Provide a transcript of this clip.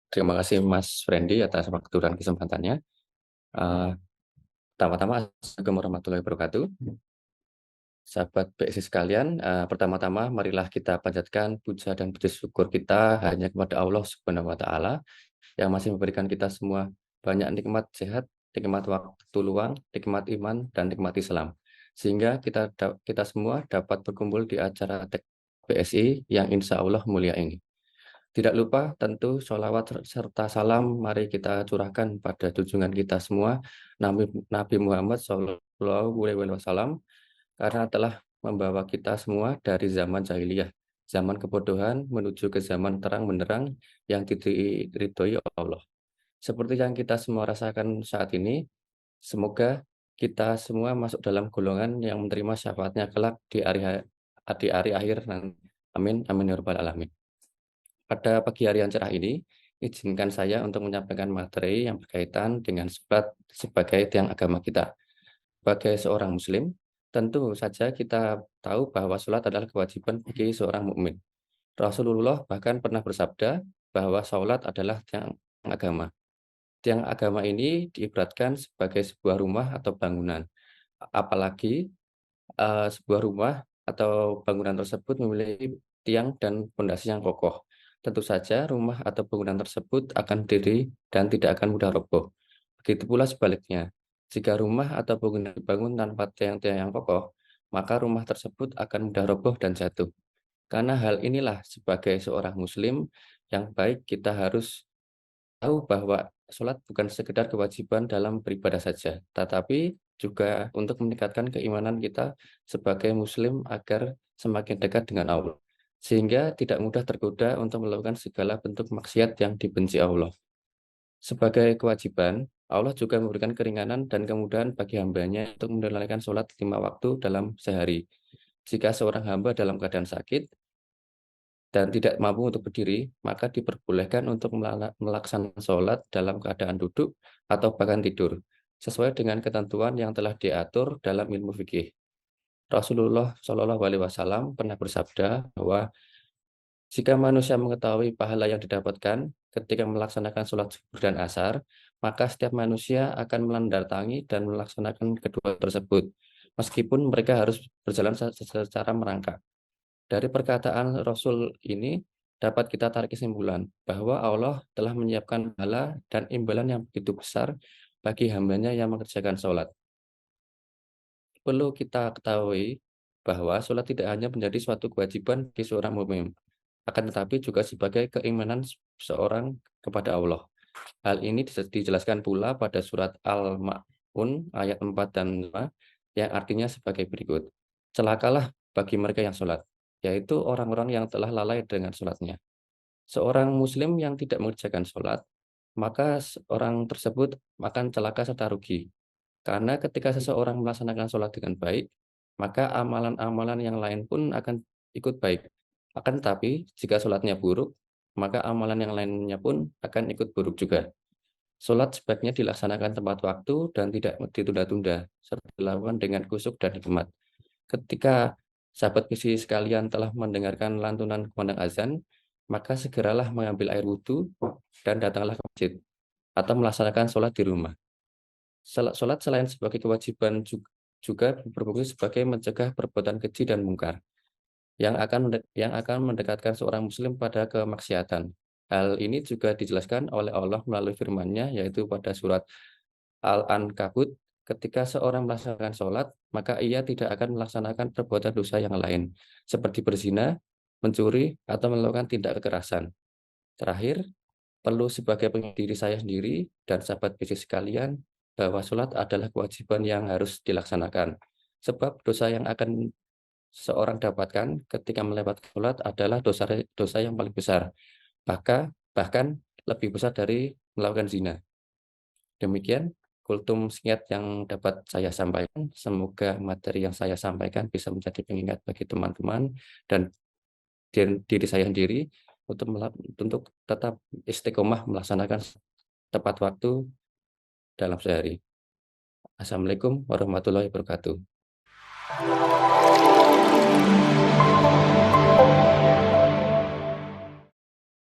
Terima kasih Mas Friendly atas waktu dan kesempatannya. Eh, Pertama-tama, Assalamualaikum warahmatullahi wabarakatuh. Sahabat BSI sekalian, pertama-tama marilah kita panjatkan puja dan puji syukur kita hanya kepada Allah Subhanahu wa Ta'ala yang masih memberikan kita semua banyak nikmat sehat, nikmat waktu luang, nikmat iman, dan nikmat Islam. Sehingga kita semua dapat berkumpul di acara BSI yang insya Allah mulia ini. Tidak lupa tentu sholawat serta salam mari kita curahkan pada junjungan kita semua, Nabi Muhammad SAW, karena telah membawa kita semua dari zaman jahiliyah, zaman kebodohan menuju ke zaman terang benderang yang diridhoi Allah. Seperti yang kita semua rasakan saat ini, semoga kita semua masuk dalam golongan yang menerima syafaatnya kelak di hari akhir nanti. Amin, amin ya rabbal alamin. Pada pagi hari yang cerah ini, izinkan saya untuk menyampaikan materi yang berkaitan dengan sholat sebagai tiang agama kita. Sebagai seorang muslim, tentu saja kita tahu bahwa sholat adalah kewajiban bagi seorang mukmin. Rasulullah bahkan pernah bersabda bahwa sholat adalah tiang agama. Tiang agama ini diibaratkan sebagai sebuah rumah atau bangunan. Apalagi sebuah rumah atau bangunan tersebut memiliki tiang dan pondasi yang kokoh. Tentu saja rumah atau bangunan tersebut akan berdiri dan tidak akan mudah roboh. Begitu pula sebaliknya, jika rumah atau bangunan dibangun tanpa tiang-tiang yang kokoh, maka rumah tersebut akan mudah roboh dan jatuh. Karena hal inilah sebagai seorang muslim yang baik kita harus tahu bahwa sholat bukan sekedar kewajiban dalam beribadah saja, tetapi juga untuk meningkatkan keimanan kita sebagai muslim agar semakin dekat dengan Allah, sehingga tidak mudah tergoda untuk melakukan segala bentuk maksiat yang dibenci Allah. Sebagai kewajiban, Allah juga memberikan keringanan dan kemudahan bagi hambanya untuk menunaikan sholat 5 waktu dalam sehari. Jika seorang hamba dalam keadaan sakit dan tidak mampu untuk berdiri, maka diperbolehkan untuk melaksanakan sholat dalam keadaan duduk atau bahkan tidur, sesuai dengan ketentuan yang telah diatur dalam ilmu fikih. Rasulullah Shallallahu Alaihi Wasallam pernah bersabda bahwa jika manusia mengetahui pahala yang didapatkan ketika melaksanakan sholat zuhur dan asar, maka setiap manusia akan menandatangi dan melaksanakan kedua tersebut, meskipun mereka harus berjalan secara merangkak. Dari perkataan Rasul ini dapat kita tarik kesimpulan bahwa Allah telah menyiapkan pahala dan imbalan yang begitu besar bagi hambanya yang mengerjakan sholat. Perlu kita ketahui bahwa sholat tidak hanya menjadi suatu kewajiban bagi seorang mukmin, akan tetapi juga sebagai keimanan seorang kepada Allah. Hal ini dijelaskan pula pada surat Al-Ma'un ayat 4 dan 5 yang artinya sebagai berikut. Celakalah bagi mereka yang sholat, yaitu orang-orang yang telah lalai dengan sholatnya. Seorang muslim yang tidak mengerjakan sholat, maka orang tersebut akan celaka serta rugi. Karena ketika seseorang melaksanakan sholat dengan baik, maka amalan-amalan yang lain pun akan ikut baik. Akan tetapi, jika sholatnya buruk, maka amalan yang lainnya pun akan ikut buruk juga. Sholat sebaiknya dilaksanakan tepat waktu dan tidak ditunda-tunda, serta dilakukan dengan khusyuk dan hikmat. Ketika sahabat visi sekalian telah mendengarkan lantunan kumandang azan, maka segeralah mengambil air wudhu dan datanglah ke masjid atau melaksanakan sholat di rumah. Sholat selain sebagai kewajiban juga berfungsi sebagai mencegah perbuatan keji dan mungkar yang akan mendekatkan seorang muslim pada kemaksiatan. Hal ini juga dijelaskan oleh Allah melalui firman-Nya yaitu pada surat Al-Ankabut, ketika seorang melaksanakan sholat, maka ia tidak akan melaksanakan perbuatan dosa yang lain, seperti berzina, mencuri, atau melakukan tindak kekerasan. Terakhir, perlu sebagai diri saya sendiri dan sahabat bisnis sekalian, bahwa sholat adalah kewajiban yang harus dilaksanakan. Sebab dosa yang akan seorang dapatkan ketika melewatkan sholat adalah dosa yang paling besar, bahkan lebih besar dari melakukan zina. Demikian kultum singkat yang dapat saya sampaikan. Semoga materi yang saya sampaikan bisa menjadi pengingat bagi teman-teman dan diri saya sendiri untuk tetap istiqomah melaksanakan tepat waktu dalam sehari. Assalamualaikum warahmatullahi wabarakatuh.